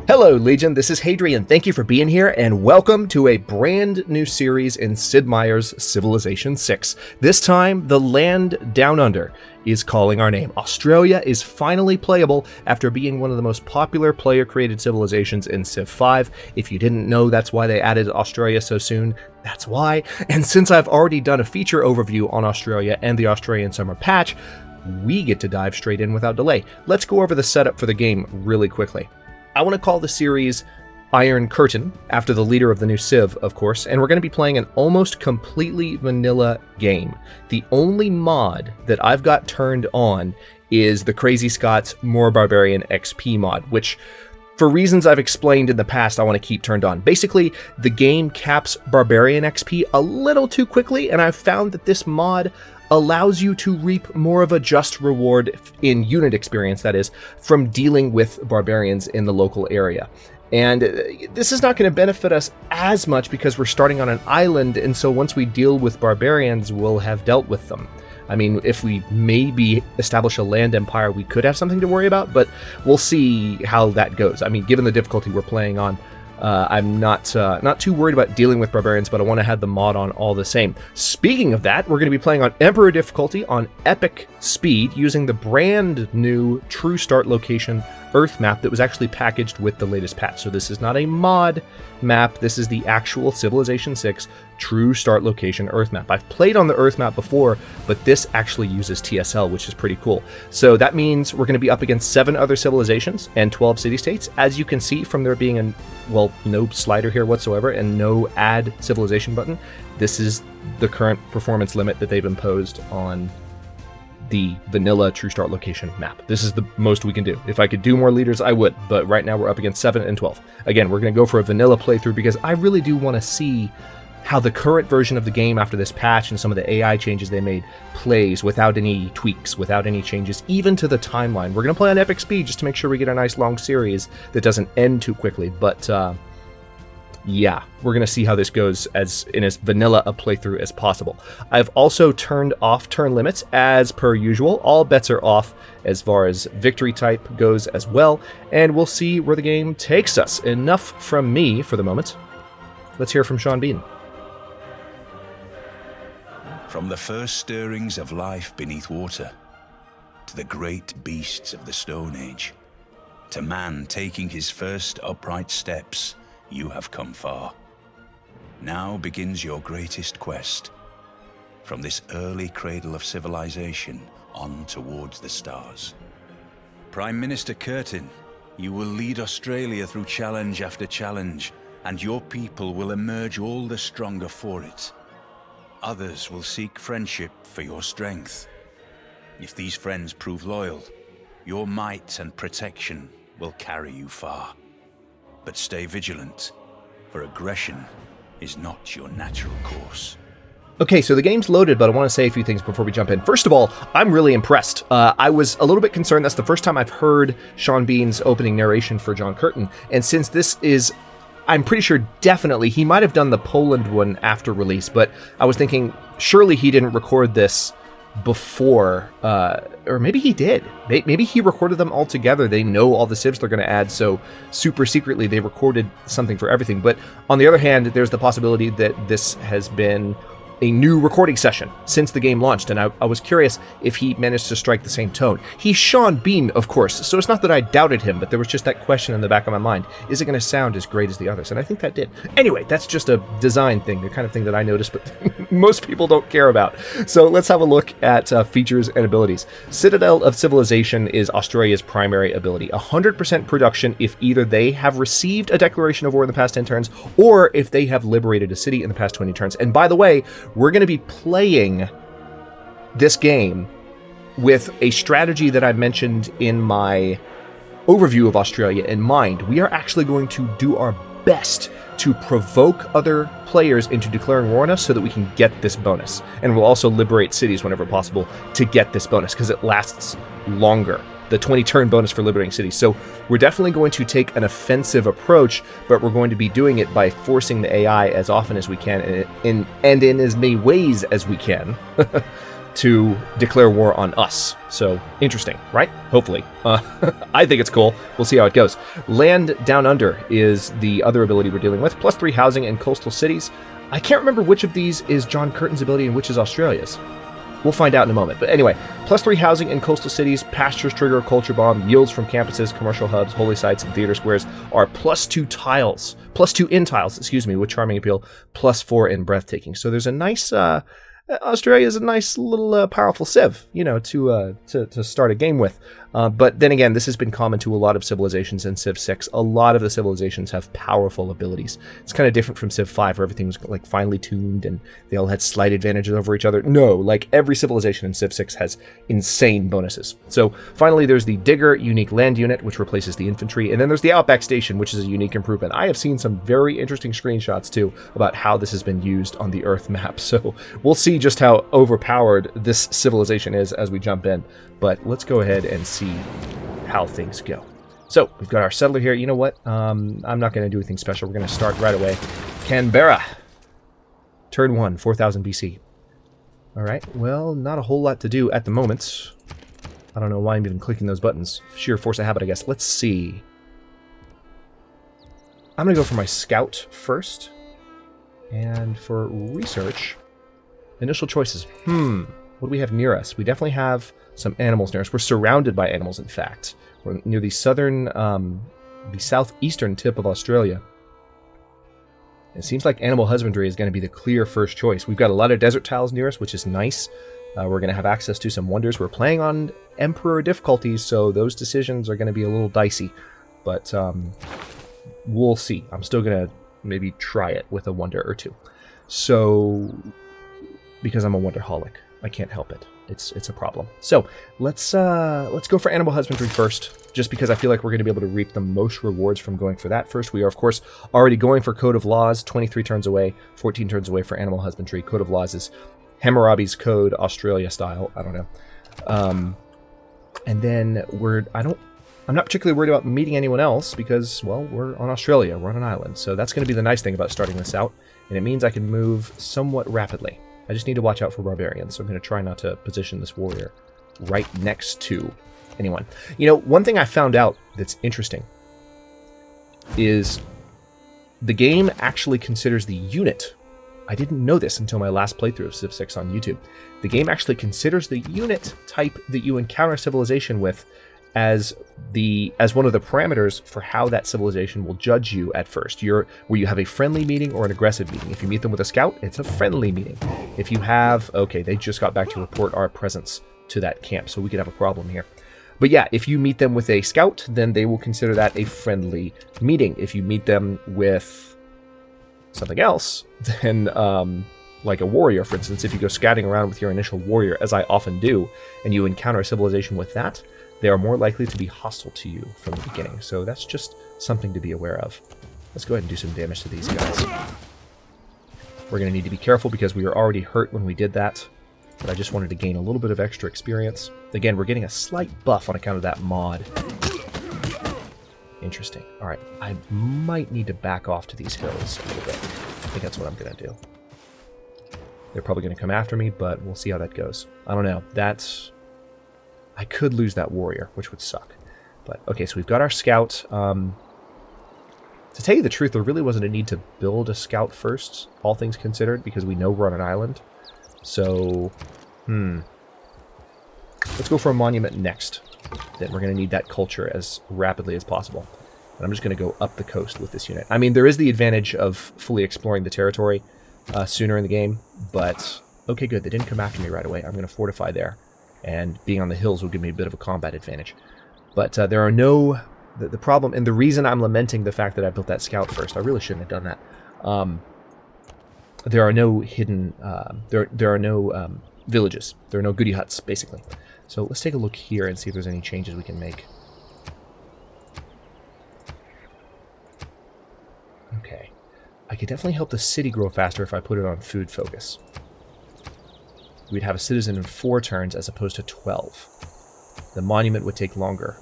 Hello, Legion. This is Hadrian. Thank you for being here, and welcome to a brand new series in Sid Meier's Civilization 6. This time, the land down under is calling our name. Australia is finally playable after being one of the most popular player-created civilizations in Civ 5. If you didn't know that's why they added Australia so soon, that's why. And since I've already done a feature overview on Australia and the Australian Summer Patch, we get to dive straight in without delay. Let's go over the setup for the game really quickly. I want to call the series Iron Curtin, after the leader of the new Civ, of course, and we're going to be playing an almost completely vanilla game. The only mod that I've got turned on is the Crazy Scots More Barbarian XP mod, which, for reasons I've explained in the past, I want to keep turned on. Basically, the game caps Barbarian XP a little too quickly, and I've found that this mod allows you to reap more of a just reward in unit experience, that is, from dealing with barbarians in the local area. And this is not going to benefit us as much because we're starting on an island, and so once we deal with barbarians, we'll have dealt with them. I mean, if we maybe establish a land empire, we could have something to worry about, but we'll see how that goes. I mean, given the difficulty we're playing on, I'm not too worried about dealing with barbarians, but I want to have the mod on all the same. Speaking of that, we're going to be playing on Emperor difficulty on epic speed using the brand new True Start Location Earth map that was actually packaged with the latest patch. So this is not a mod map, this is the actual Civilization 6 True Start Location Earth map. I've played on the Earth map before, but this actually uses TSL, which is pretty cool. So that means we're going to be up against 7 other civilizations and 12 city-states. As you can see from there being no slider here whatsoever and no add civilization button, this is the current performance limit that they've imposed on the vanilla True Start Location map. This is the most we can do. If I could do more leaders, I would, but right now we're up against 7 and 12. Again, we're going to go for a vanilla playthrough because I really do want to see how the current version of the game after this patch and some of the AI changes they made plays without any tweaks, without any changes, even to the timeline. We're going to play on epic speed just to make sure we get a nice long series that doesn't end too quickly, but yeah, we're going to see how this goes as vanilla a playthrough as possible. I've also turned off turn limits as per usual. All bets are off as far as victory type goes as well, and we'll see where the game takes us. Enough from me for the moment. Let's hear from Sean Bean. From the first stirrings of life beneath water, to the great beasts of the Stone Age, to man taking his first upright steps, you have come far. Now begins your greatest quest. From this early cradle of civilization on towards the stars. Prime Minister Curtin, you will lead Australia through challenge after challenge, and your people will emerge all the stronger for it. Others will seek friendship for your strength. If these friends prove loyal, your might and protection will carry you far. But stay vigilant, for aggression is not your natural course. Okay, so the game's loaded, but I want to say a few things before we jump in. First of all, I'm really impressed. I was a little bit concerned. That's the first time I've heard Sean Bean's opening narration for John Curtin, and since this is, I'm pretty sure definitely, he might have done the Poland one after release, but I was thinking, surely he didn't record this before, or maybe he did. Maybe he recorded them all together. They know all the civs they're going to add, so super secretly they recorded something for everything. But on the other hand, there's the possibility that this has been a new recording session since the game launched, and I was curious if he managed to strike the same tone. He's Sean Bean, of course, so it's not that I doubted him, but there was just that question in the back of my mind. Is it going to sound as great as the others? And I think that did. Anyway, that's just a design thing, the kind of thing that I noticed, but most people don't care about. So let's have a look at features and abilities. Citadel of Civilization is Australia's primary ability. 100% production if either they have received a declaration of war in the past 10 turns, or if they have liberated a city in the past 20 turns. And by the way, we're going to be playing this game with a strategy that I mentioned in my overview of Australia in mind. We are actually going to do our best to provoke other players into declaring war on us so that we can get this bonus. And we'll also liberate cities whenever possible to get this bonus because it lasts longer. The 20-turn bonus for liberating cities. So we're definitely going to take an offensive approach, but we're going to be doing it by forcing the AI as often as we can and in as many ways as we can to declare war on us. So, interesting, right? Hopefully. I think it's cool. We'll see how it goes. Land Down Under is the other ability we're dealing with. +3 housing in coastal cities. I can't remember which of these is John Curtin's ability and which is Australia's. We'll find out in a moment. But anyway, +3 housing in coastal cities, pastures trigger a culture bomb, yields from campuses, commercial hubs, holy sites, and theater squares are +2 tiles, +2 in tiles, with charming appeal, +4 in breathtaking. So there's a nice, Australia's a nice little powerful civ, to start a game with. But then again, this has been common to a lot of civilizations in Civ 6. A lot of the civilizations have powerful abilities. It's kind of different from Civ 5, where everything was like finely tuned and they all had slight advantages over each other. No, like every civilization in Civ 6 has insane bonuses. So finally, there's the Digger unique land unit, which replaces the infantry, and then there's the Outback Station, which is a unique improvement. I have seen some very interesting screenshots too about how this has been used on the Earth map. So we'll see just how overpowered this civilization is as we jump in. But let's go ahead and see how things go. So we've got our settler here. You know what? I'm not going to do anything special. We're going to start right away. Canberra. Turn 1, 4000 BC. All right. Well, not a whole lot to do at the moment. I don't know why I'm even clicking those buttons. Sheer force of habit, I guess. Let's see. I'm going to go for my scout first. And for research, initial choices. What do we have near us? We definitely have some animals near us. We're surrounded by animals, in fact. We're near the southeastern tip of Australia. It seems like animal husbandry is going to be the clear first choice. We've got a lot of desert tiles near us, which is nice. We're going to have access to some wonders. We're playing on Emperor difficulties, so those decisions are going to be a little dicey. But we'll see. I'm still going to maybe try it with a wonder or two. So, because I'm a wonderholic. I can't help it. It's a problem. So let's go for animal husbandry first, just because I feel like we're going to be able to reap the most rewards from going for that first. We are, of course, already going for Code of Laws, 23 turns away, 14 turns away for animal husbandry. Code of Laws is Hammurabi's Code, Australia style. I don't know. And then I'm not particularly worried about meeting anyone else because, well, we're on Australia. We're on an island. So that's going to be the nice thing about starting this out. And it means I can move somewhat rapidly. I just need to watch out for barbarians, so I'm going to try not to position this warrior right next to anyone. One thing I found out that's interesting is the game actually considers the unit. I didn't know this until my last playthrough of Civ 6 on YouTube. The game actually considers the unit type that you encounter civilization with as one of the parameters for how that civilization will judge you at first. Where you have a friendly meeting or an aggressive meeting. If you meet them with a scout, it's a friendly meeting. If you have, okay, they just got back to report our presence to that camp, so we could have a problem here. But yeah, if you meet them with a scout, then they will consider that a friendly meeting. If you meet them with something else, then like a warrior, for instance, if you go scouting around with your initial warrior, as I often do, and you encounter a civilization with that, they are more likely to be hostile to you from the beginning. So that's just something to be aware of. Let's go ahead and do some damage to these guys. We're going to need to be careful because we were already hurt when we did that. But I just wanted to gain a little bit of extra experience. Again, we're getting a slight buff on account of that mod. Interesting. All right, I might need to back off to these hills a little bit. I think that's what I'm going to do. They're probably going to come after me, but we'll see how that goes. I don't know. I could lose that warrior, which would suck. But, okay, so we've got our scout. To tell you the truth, there really wasn't a need to build a scout first, all things considered, because we know we're on an island. So, let's go for a monument next. Then we're going to need that culture as rapidly as possible. And I'm just going to go up the coast with this unit. I mean, there is the advantage of fully exploring the territory sooner in the game, but okay, good. They didn't come after me right away. I'm going to fortify there. And being on the hills will give me a bit of a combat advantage. But there are no... The problem, and the reason I'm lamenting the fact that I built that scout first, I really shouldn't have done that. There are no hidden... there are no villages. There are no goodie huts, basically. So let's take a look here and see if there's any changes we can make. Okay. I could definitely help the city grow faster if I put it on food focus. We'd have a citizen in 4 turns as opposed to 12. The monument would take longer.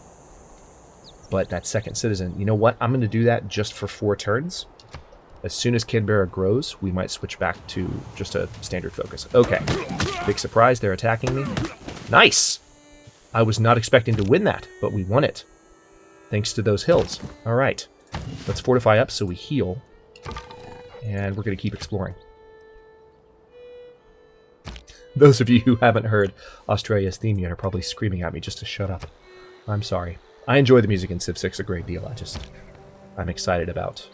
But that second citizen, you know what? I'm going to do that just for 4 turns. As soon as Canberra grows, we might switch back to just a standard focus. Okay. Big surprise, they're attacking me. Nice! I was not expecting to win that, but we won it. Thanks to those hills. Alright. Let's fortify up so we heal. And we're going to keep exploring. Those of you who haven't heard Australia's theme yet are probably screaming at me just to shut up. I'm sorry. I enjoy the music in Civ 6 a great deal. I'm excited about...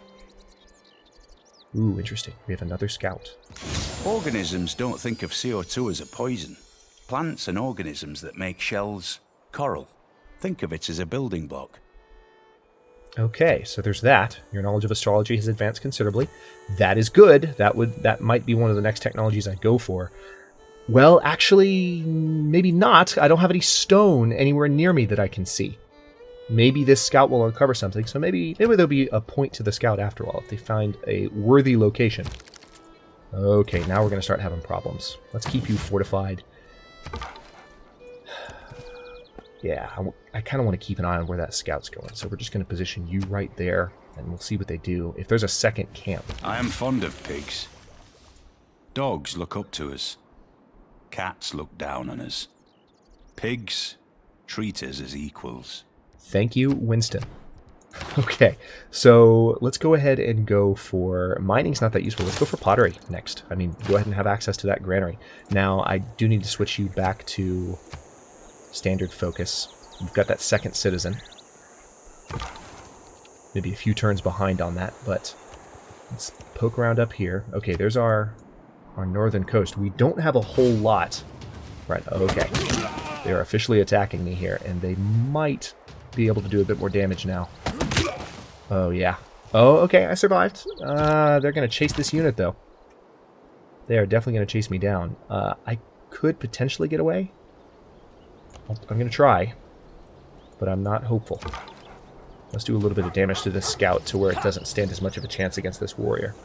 Ooh, interesting. We have another scout. Organisms don't think of CO2 as a poison. Plants and organisms that make shells, coral. Think of it as a building block. Okay, so there's that. Your knowledge of astrology has advanced considerably. That is good. That might be one of the next technologies I go for. Well, actually, maybe not. I don't have any stone anywhere near me that I can see. Maybe this scout will uncover something, so maybe there'll be a point to the scout after all if they find a worthy location. Okay, now we're going to start having problems. Let's keep you fortified. Yeah, I kind of want to keep an eye on where that scout's going, so we're just going to position you right there, and we'll see what they do. If there's a second camp... I am fond of pigs. Dogs look up to us. Cats look down on us. Pigs treat us as equals. Thank you, Winston. Okay, so let's go ahead and go for... Mining's not that useful. Let's go for pottery next. I mean, go ahead and have access to that granary. Now, I do need to switch you back to standard focus. We've got that second citizen. Maybe a few turns behind on that, but let's poke around up here. Okay, there's our northern coast. We don't have a whole lot. Right, okay. They are officially attacking me here, and they might be able to do a bit more damage now. Oh, yeah. Oh, okay, I survived. They're going to chase this unit, though. They are definitely going to chase me down. I could potentially get away. I'm going to try, but I'm not hopeful. Let's do a little bit of damage to this scout to where it doesn't stand as much of a chance against this warrior.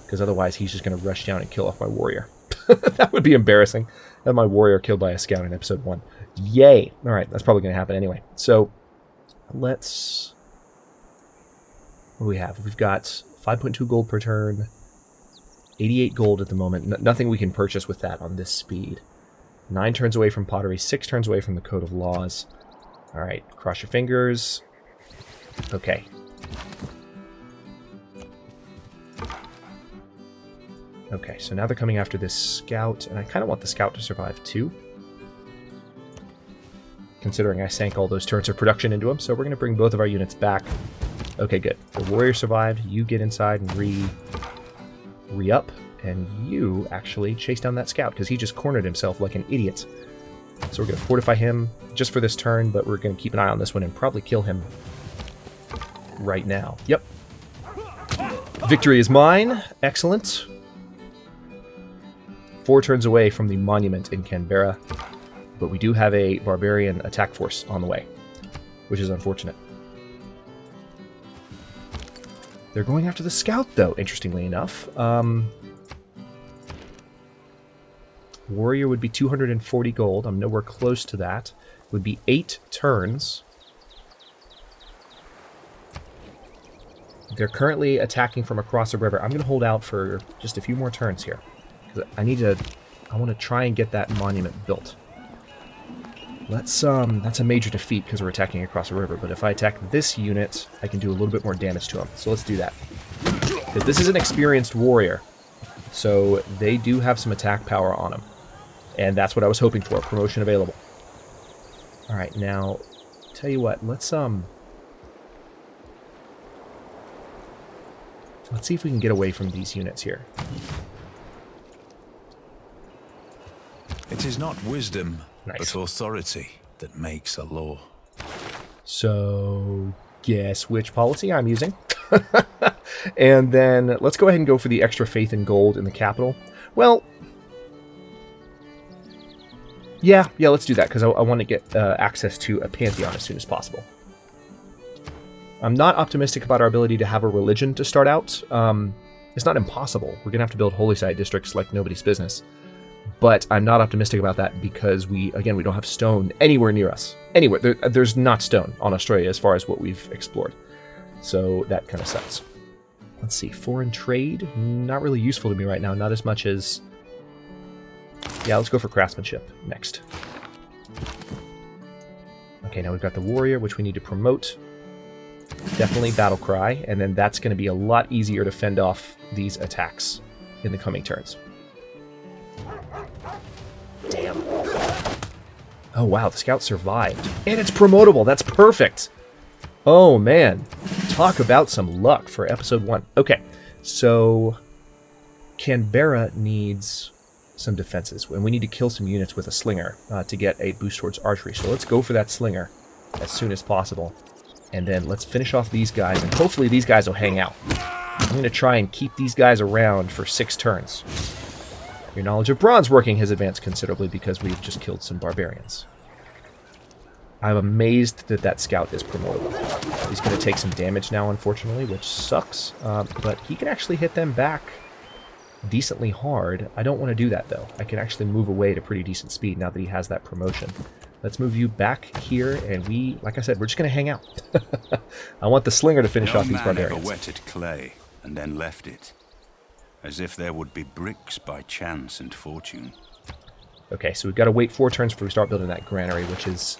Because otherwise he's just going to rush down and kill off my warrior. That would be embarrassing. Have my warrior killed by a scout in episode 1. Yay! Alright, that's probably going to happen anyway. So, let's... What do we have? We've got 5.2 gold per turn. 88 gold at the moment. Nothing we can purchase with that on this speed. 9 turns away from pottery. 6 turns away from the Code of Laws. Alright, cross your fingers. Okay. Okay, so now they're coming after this scout, and I kind of want the scout to survive too. Considering I sank all those turns of production into him, so we're going to bring both of our units back. Okay, good. The warrior survived. You get inside and re-up, and you actually chase down that scout, because he just cornered himself like an idiot. So we're going to fortify him just for this turn, but we're going to keep an eye on this one and probably kill him right now. Yep. Victory is mine. Excellent. 4 turns away from the monument in Canberra, but we do have a barbarian attack force on the way, which is unfortunate. They're going after the scout, though, interestingly enough. Warrior would be 240 gold. I'm nowhere close to that. It would be 8 turns. They're currently attacking from across the river. I'm going to hold out for just a few more turns here. I want to try and get that monument built. That's a major defeat because we're attacking across the river, but if I attack this unit, I can do a little bit more damage to him. So let's do that. Because this is an experienced warrior, so they do have some attack power on them. And that's what I was hoping for, promotion available. Alright, now, tell you what, let's see if we can get away from these units here. It is not wisdom, Nice. but authority that makes a law. So, guess which policy I'm using. And then, let's go ahead and go for the extra faith in gold in the capital. Well, yeah, let's do that, because I want to get access to a pantheon as soon as possible. I'm not optimistic about our ability to have a religion to start out. It's not impossible. We're going to have to build holy site districts like nobody's business. But I'm not optimistic about that because we don't have stone anywhere near us. Anywhere. There's not stone on Australia as far as what we've explored. So that kind of sucks. Let's see, foreign trade, not really useful to me right now, not as much as... Yeah, let's go for craftsmanship next. Okay, now we've got the warrior, which we need to promote. Definitely battle cry, and then that's going to be a lot easier to fend off these attacks in the coming turns. Damn. Oh wow, the scout survived. And it's promotable, that's perfect! Oh man, talk about some luck for episode 1. Okay, so Canberra needs some defenses, and we need to kill some units with a slinger to get a boost towards archery. So let's go for that slinger as soon as possible. And then let's finish off these guys, and hopefully these guys will hang out. I'm going to try and keep these guys around for 6 turns. Your knowledge of bronze working has advanced considerably because we've just killed some barbarians. I'm amazed that that scout is promotable. He's going to take some damage now, unfortunately, which sucks. But he can actually hit them back decently hard. I don't want to do that, though. I can actually move away at a pretty decent speed now that he has that promotion. Let's move you back here, and we, like I said, we're just going to hang out. I want the slinger to finish off these barbarians. No man ever wetted clay and then left it, as if there would be bricks by chance and fortune. Okay, so we've got to wait 4 turns before we start building that granary, which is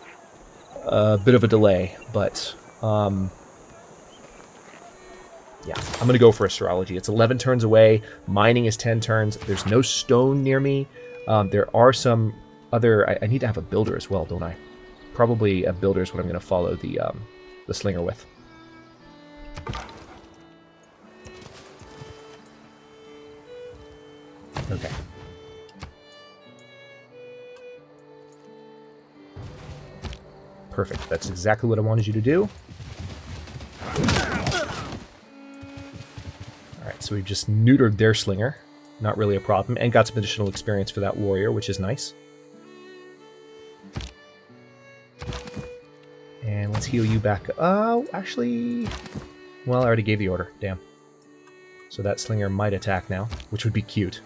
a bit of a delay, but yeah, I'm going to go for astrology. It's 11 turns away. Mining is 10 turns. There's no stone near me. There are some other... I need to have a builder as well, don't I? Probably a builder is what I'm going to follow the slinger with. Okay. Perfect. That's exactly what I wanted you to do. Alright, so we've just neutered their slinger. Not really a problem. And got some additional experience for that warrior, which is nice. And let's heal you back. Oh, actually... Well, I already gave the order. Damn. So that slinger might attack now, which would be cute.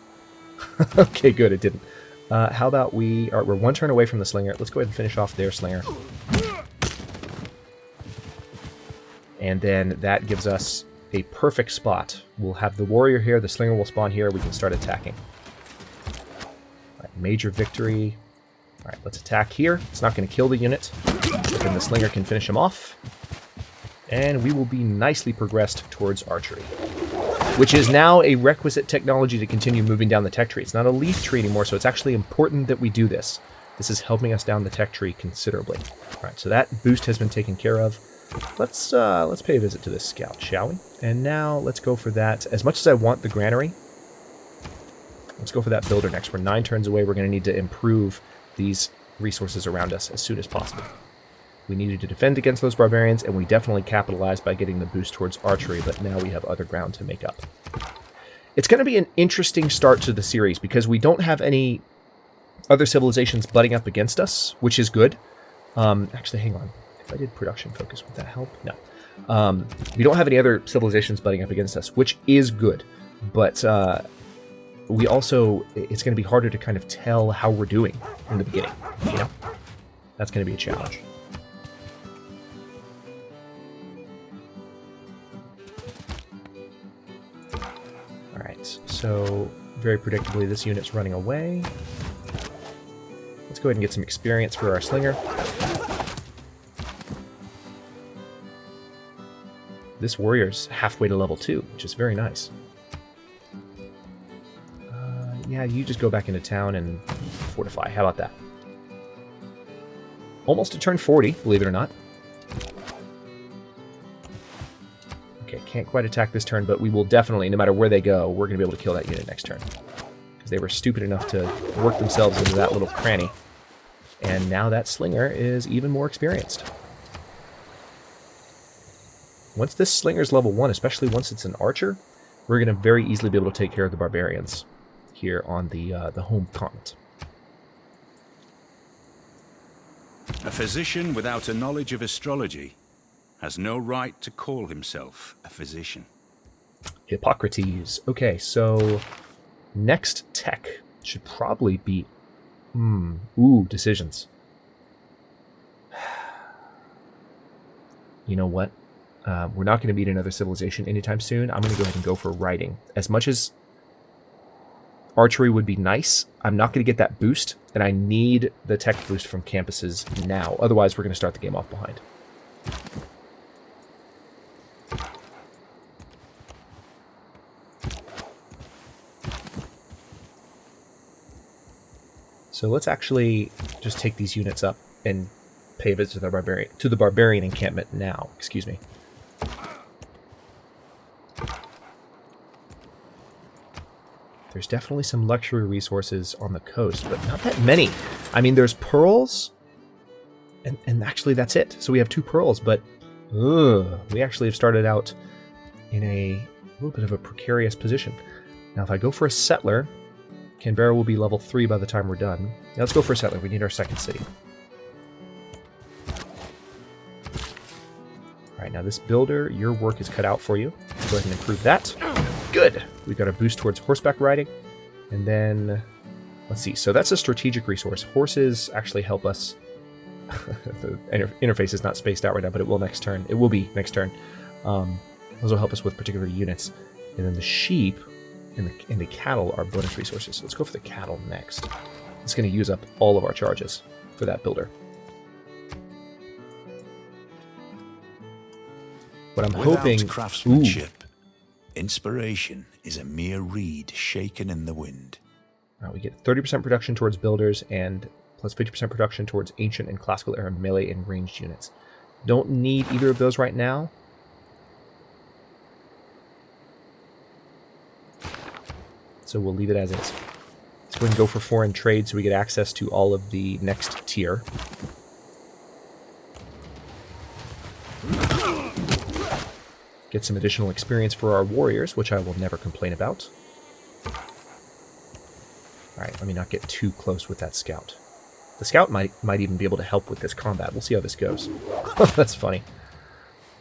Okay, good. It didn't. How about we... Alright, we're 1 turn away from the slinger. Let's go ahead and finish off their slinger. And then that gives us a perfect spot. We'll have the warrior here, the slinger will spawn here, we can start attacking. Alright, major victory. Alright, let's attack here. It's not going to kill the unit. Then the slinger can finish him off. And we will be nicely progressed towards archery, which is now a requisite technology to continue moving down the tech tree. It's not a leaf tree anymore, so it's actually important that we do this. This is helping us down the tech tree considerably. Alright, so that boost has been taken care of. Let's pay a visit to this scout, shall we? And now let's go for that. As much as I want the granary, let's go for that builder next. We're 9 turns away. We're going to need to improve these resources around us as soon as possible. We needed to defend against those barbarians, and we definitely capitalized by getting the boost towards archery, but now we have other ground to make up. It's going to be an interesting start to the series because we don't have any other civilizations butting up against us, which is good. Actually, hang on. If I did production focus, would that help? No. We don't have any other civilizations butting up against us, which is good. But we also, it's going to be harder to kind of tell how we're doing in the beginning. You know? That's going to be a challenge. Alright, so very predictably this unit's running away. Let's go ahead and get some experience for our slinger. This warrior's halfway to level 2, which is very nice. Yeah, you just go back into town and fortify. How about that? Almost to turn 40, believe it or not. Okay, can't quite attack this turn, but we will definitely, no matter where they go, we're going to be able to kill that unit next turn. Because they were stupid enough to work themselves into that little cranny. And now that slinger is even more experienced. Once this slinger's level 1, especially once it's an archer, we're going to very easily be able to take care of the barbarians here on the home continent. A physician without a knowledge of astrology has no right to call himself a physician. Hippocrates. Okay, so next tech should probably be... decisions. You know what? We're not going to meet another civilization anytime soon. I'm going to go ahead and go for riding. As much as archery would be nice, I'm not going to get that boost, and I need the tech boost from campuses now. Otherwise, we're going to start the game off behind. So let's actually just take these units up and pay a visit to the barbarian encampment now. Excuse me. There's definitely some luxury resources on the coast, but not that many. I mean, there's pearls, and actually that's it. So we have 2 pearls, but we actually have started out in a little bit of a precarious position. Now, if I go for a settler, Canberra will be level 3 by the time we're done. Now, let's go for a settler. We need our second city. All right, now this builder, your work is cut out for you. Go ahead and improve that. Good. We've got a boost towards horseback riding. And then, let's see. So that's a strategic resource. Horses actually help us. The interface is not spaced out right now, but it will next turn. It will be next turn. Those will help us with particular units. And then the sheep and the cattle are bonus resources. So let's go for the cattle next. It's going to use up all of our charges for that builder. But I'm hoping... craftsmanship, inspiration is a mere reed shaken in the wind. We get 30% production towards builders and plus 50% production towards ancient and classical era melee and ranged units. Don't need either of those right now. So we'll leave it as is. Let's go ahead and go for foreign trade so we get access to all of the next tier. Get some additional experience for our warriors, which I will never complain about. Alright, let me not get too close with that scout. The scout might even be able to help with this combat. We'll see how this goes. That's funny.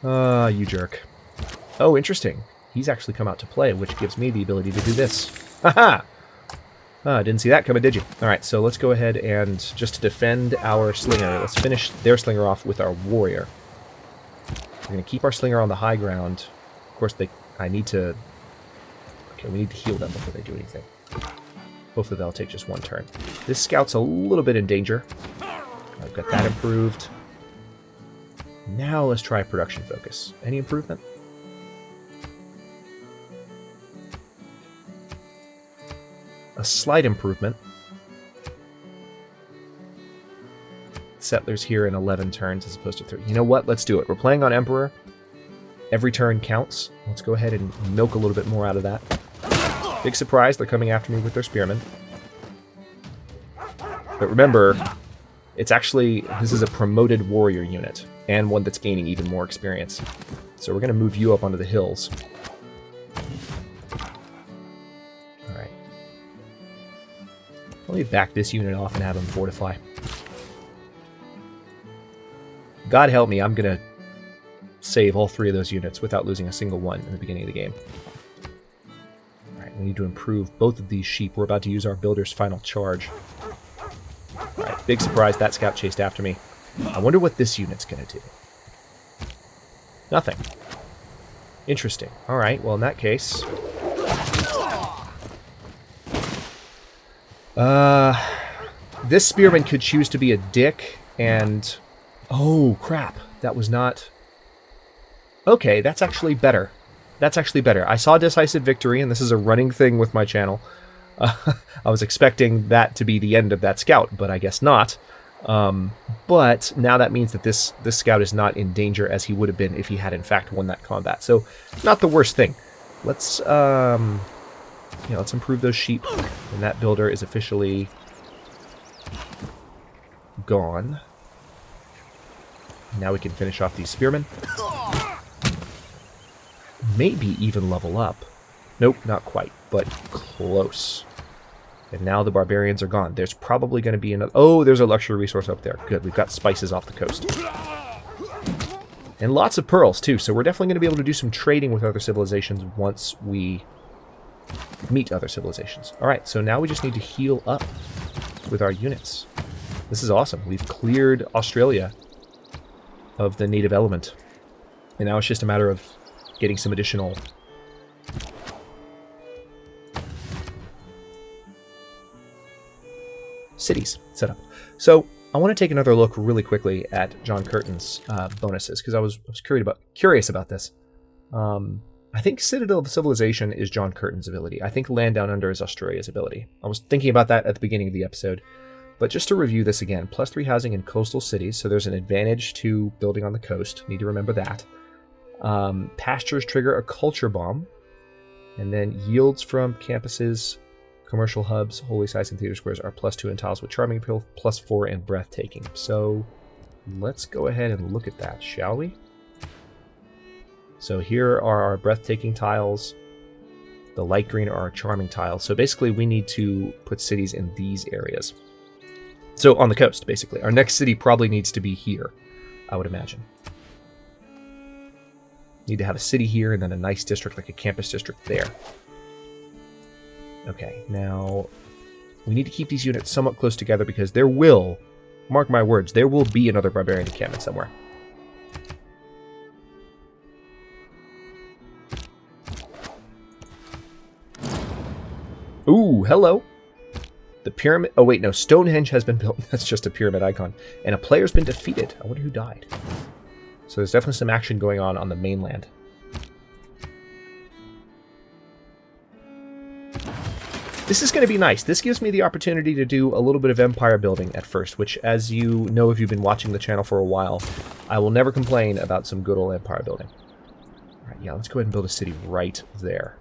You jerk. Oh, interesting. He's actually come out to play, which gives me the ability to do this. Haha! Didn't see that coming, did you? Alright, so let's go ahead and, just to defend our slinger, let's finish their slinger off with our warrior. We're going to keep our slinger on the high ground. Of course, I need to... Okay, we need to heal them before they do anything. Hopefully that'll take just 1 turn. This scout's a little bit in danger. I've got that improved. Now let's try production focus. Any improvement? A slight improvement. Settlers here in 11 turns as opposed to 3. You know what? Let's do it. We're playing on Emperor. Every turn counts. Let's go ahead and milk a little bit more out of that. Big surprise, they're coming after me with their spearmen. But remember, it's actually, this is a promoted warrior unit, and one that's gaining even more experience. So we're going to move you up onto the hills. Alright. Let me back this unit off and have them fortify. God help me, I'm going to save all 3 of those units without losing a single one in the beginning of the game. Alright, we need to improve both of these sheep. We're about to use our builder's final charge. Alright, big surprise, that scout chased after me. I wonder what this unit's going to do. Nothing. Interesting. Alright, well in that case... this spearman could choose to be a dick and... Oh, crap. That was not... Okay, that's actually better. That's actually better. I saw decisive victory, and this is a running thing with my channel. I was expecting that to be the end of that scout, but I guess not. But now that means that this scout is not in danger as he would have been if he had in fact won that combat. So, not the worst thing. Let's, let's improve those sheep. And that builder is officially gone. Now we can finish off these spearmen. Maybe even level up. Nope, not quite, but close. And now the barbarians are gone. There's probably going to be another... Oh, there's a luxury resource up there. Good, we've got spices off the coast. And lots of pearls, too, so we're definitely going to be able to do some trading with other civilizations once we meet other civilizations. Alright, so now we just need to heal up with our units. This is awesome. We've cleared Australia of the native element. And now it's just a matter of getting some additional cities set up. So I want to take another look really quickly at John Curtin's bonuses, because I was curious about this. I think Citadel of Civilization is John Curtin's ability. I think Land Down Under is Australia's ability. I was thinking about that at the beginning of the episode. But just to review this again, +3 housing in coastal cities, so there's an advantage to building on the coast. Need to remember that. Pastures trigger a culture bomb, and then yields from campuses, commercial hubs, holy sites, and theater squares are +2 in tiles with charming appeal, +4 in breathtaking. So let's go ahead and look at that, shall we? So here are our breathtaking tiles. The light green are our charming tiles. So basically we need to put cities in these areas. So on the coast, basically. Our next city probably needs to be here, I would imagine. Need to have a city here and then a nice district, like a campus district there. Okay, now we need to keep these units somewhat close together because there will, mark my words, there will be another barbarian encampment somewhere. Ooh, hello. The pyramid... Oh, wait, no. Stonehenge has been built. That's just a pyramid icon. And a player's been defeated. I wonder who died. So there's definitely some action going on the mainland. This is going to be nice. This gives me the opportunity to do a little bit of empire building at first, which, as you know if you've been watching the channel for a while, I will never complain about some good old empire building. All right, yeah, let's go ahead and build a city right there.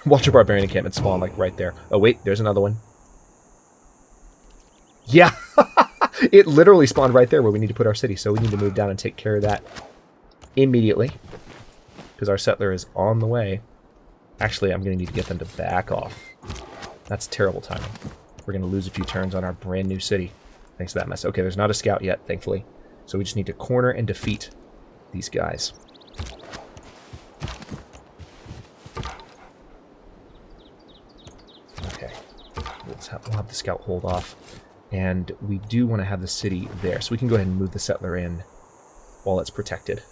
Watch a barbarian encampment spawn, like, right there. Oh, wait, there's another one. Yeah! It literally spawned right there where we need to put our city, so we need to move down and take care of that immediately. Because our settler is on the way. Actually, I'm going to need to get them to back off. That's terrible timing. We're going to lose a few turns on our brand new city. Thanks to that mess. Okay, there's not a scout yet, thankfully. So we just need to corner and defeat these guys. We'll have the scout hold off, and we do want to have the city there, so we can go ahead and move the settler in while it's protected.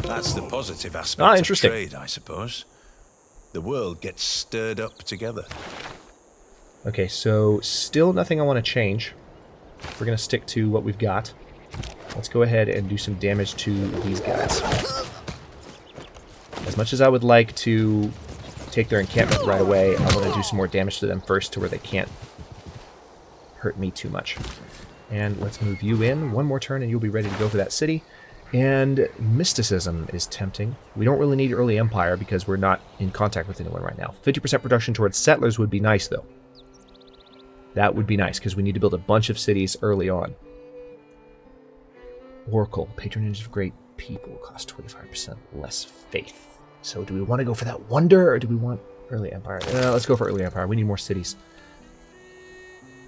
That's the positive aspect of trade, I suppose. The world gets stirred up together. Okay, so still nothing I want to change. We're going to stick to what we've got. Let's go ahead and do some damage to these guys. As much as I would like to take their encampment right away, I want to do some more damage to them first to where they can't hurt me too much. And let's move you in one more turn and you'll be ready to go for that city. And mysticism is tempting. We don't really need early empire because we're not in contact with anyone right now. 50% production towards settlers would be nice, though. That would be nice because we need to build a bunch of cities early on. Oracle, patronage of great people, cost 25% less faith. So do we want to go for that wonder, or do we want early empire? Let's go for early empire. We need more cities.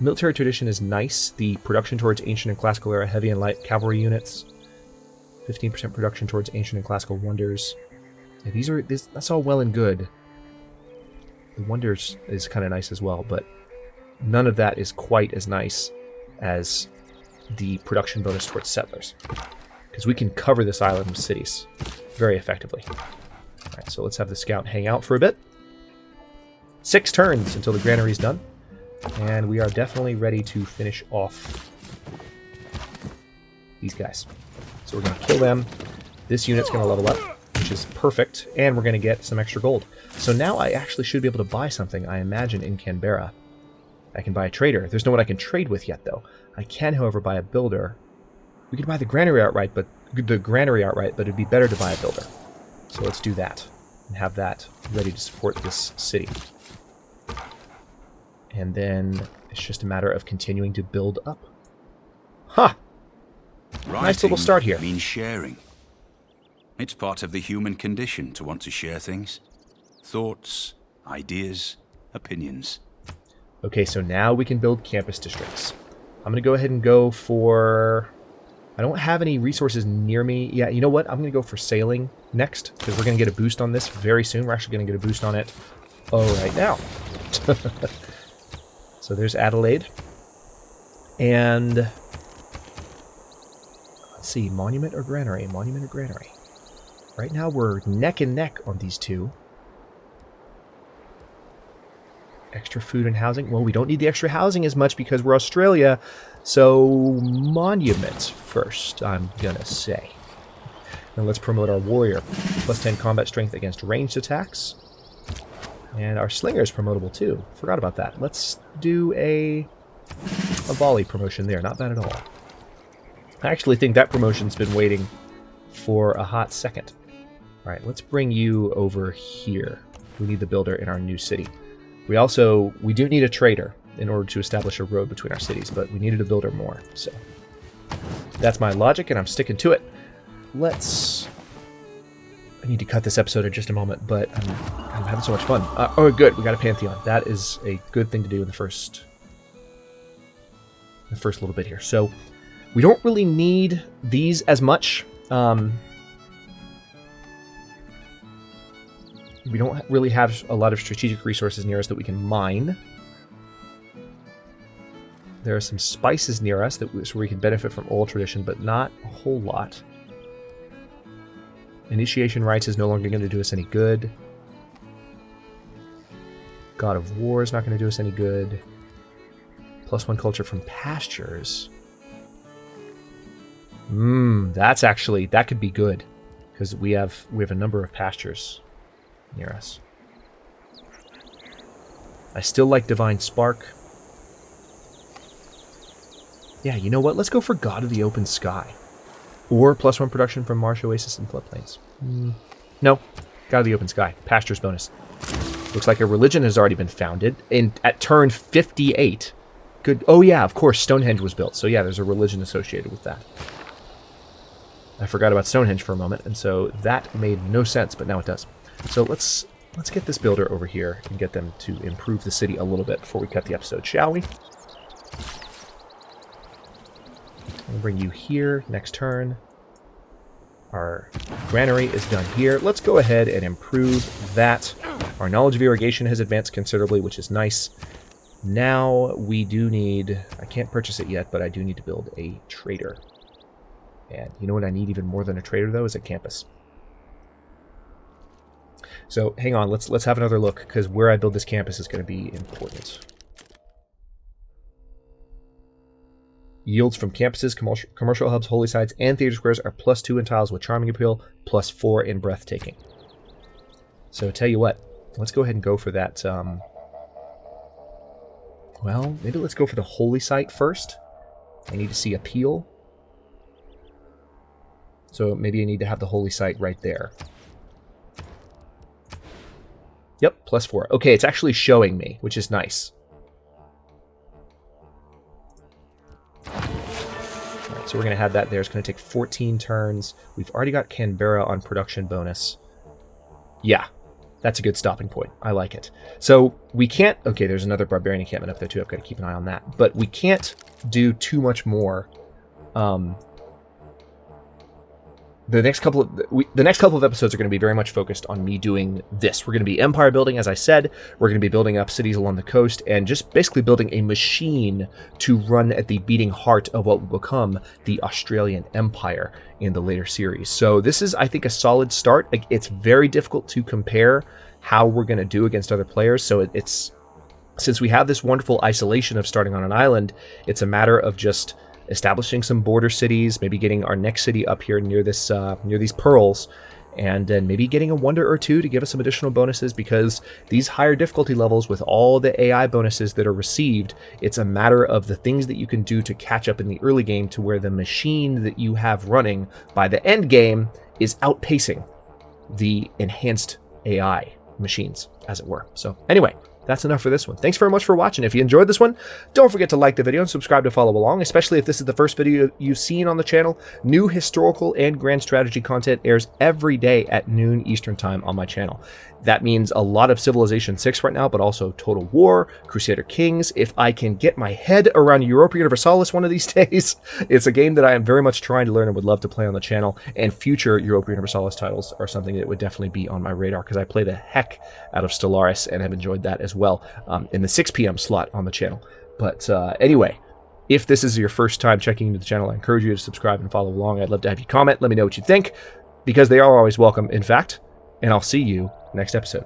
Military tradition is nice. The production towards ancient and classical era heavy and light cavalry units. 15% production towards ancient and classical wonders. Yeah, that's all well and good. The wonders is kind of nice as well, but none of that is quite as nice as the production bonus towards settlers. Because we can cover this island with cities very effectively. Alright, so let's have the scout hang out for a bit. 6 turns until the granary's done. And we are definitely ready to finish off these guys. So we're going to kill them. This unit's going to level up, which is perfect. And we're going to get some extra gold. So now I actually should be able to buy something, I imagine, in Canberra. I can buy a trader. There's no one I can trade with yet, though. I can, however, buy a builder. We could buy the granary outright, but it'd be better to buy a builder. So let's do that and have that ready to support this city. And then it's just a matter of continuing to build up. Ha! Writing nice little start here. Means sharing. It's part of the human condition to want to share things. Thoughts, ideas, opinions. Okay, so now we can build campus districts. I'm going to go ahead and go for... I don't have any resources near me. Yeah, you know what? I'm going to go for sailing next, because we're going to get a boost on this very soon. We're actually going to get a boost on it right now. So there's Adelaide. And let's let's see, monument or granary? Monument or granary? Right now we're neck and neck on these two. Extra food and housing. Well, we don't need the extra housing as much because we're Australia. So monuments first, I'm gonna say. Now let's promote our warrior. Plus 10 combat strength against ranged attacks. And our slinger is promotable too. Forgot about that. Let's do a volley promotion there. Not bad at all. I actually think that promotion's been waiting for a hot second. Alright, let's bring you over here. We need the builder in our new city. We do need a trader in order to establish a road between our cities, but we needed a builder more, so that's my logic, and I'm sticking to it. I need to cut this episode in just a moment, but I'm having so much fun. Oh, good, we got a Pantheon. That is a good thing to do in the first little bit here. So we don't really need these as much. We don't really have a lot of strategic resources near us that we can mine. There are some spices near us so we can benefit from oral tradition, but not a whole lot. Initiation rites is no longer going to do us any good. God of War is not going to do us any good. +1 culture from pastures. That could be good, because we have a number of pastures near us. I still like Divine Spark. Yeah, you know what? Let's go for God of the Open Sky. Or +1 production from marsh, oasis, and floodplains. No. God of the Open Sky. Pastures bonus. Looks like a religion has already been founded. At turn 58. Good. Oh yeah, of course, Stonehenge was built. So yeah, there's a religion associated with that. I forgot about Stonehenge for a moment, and so that made no sense, but now it does. So let's get this builder over here and get them to improve the city a little bit before we cut the episode, shall we? I'll bring you here next turn. Our granary is done here. Let's go ahead and improve that. Our knowledge of irrigation has advanced considerably, which is nice. Now we do need... I can't purchase it yet, but I do need to build a trader. And you know what I need even more than a trader, though, is a campus. So hang on, let's have another look, because where I build this campus is going to be important. Yields from campuses, commercial hubs, holy sites, and theater squares are +2 in tiles with charming appeal, +4 in breathtaking. So tell you what, let's go ahead and go for that. Well, maybe let's go for the holy site first. I need to see appeal. So maybe I need to have the holy site right there. Yep, +4. Okay, it's actually showing me, which is nice. Alright, so we're going to have that there. It's going to take 14 turns. We've already got Canberra on production bonus. Yeah, that's a good stopping point. I like it. So we can't... Okay, there's another barbarian encampment up there too. I've got to keep an eye on that. But we can't do too much more. The next couple of episodes are going to be very much focused on me doing this. We're going to be empire building, as I said. We're going to be building up cities along the coast and just basically building a machine to run at the beating heart of what will become the Australian Empire in the later series. So this is, I think, a solid start. It's very difficult to compare how we're going to do against other players. So it's since we have this wonderful isolation of starting on an island, it's a matter of just establishing some border cities, maybe getting our next city up here near this near these pearls, and then maybe getting a wonder or two to give us some additional bonuses, because these higher difficulty levels with all the AI bonuses that are received, it's a matter of the things that you can do to catch up in the early game to where the machine that you have running by the end game is outpacing the enhanced AI machines, as it were. So anyway, that's enough for this one. Thanks very much for watching. If you enjoyed this one, don't forget to like the video and subscribe to follow along, especially if this is the first video you've seen on the channel. New historical and grand strategy content airs every day at noon Eastern time on my channel. That means a lot of Civilization 6 right now, but also Total War, Crusader Kings. If I can get my head around Europa Universalis one of these days, it's a game that I am very much trying to learn and would love to play on the channel, and future Europa Universalis titles are something that would definitely be on my radar, because I play the heck out of Stellaris and have enjoyed that as well in the 6 p.m. slot on the channel. But anyway, If this is your first time checking into the channel, I encourage you to subscribe and follow along. I'd love to have you comment. Let me know what you think, because they are always welcome, in fact. And I'll see you next episode.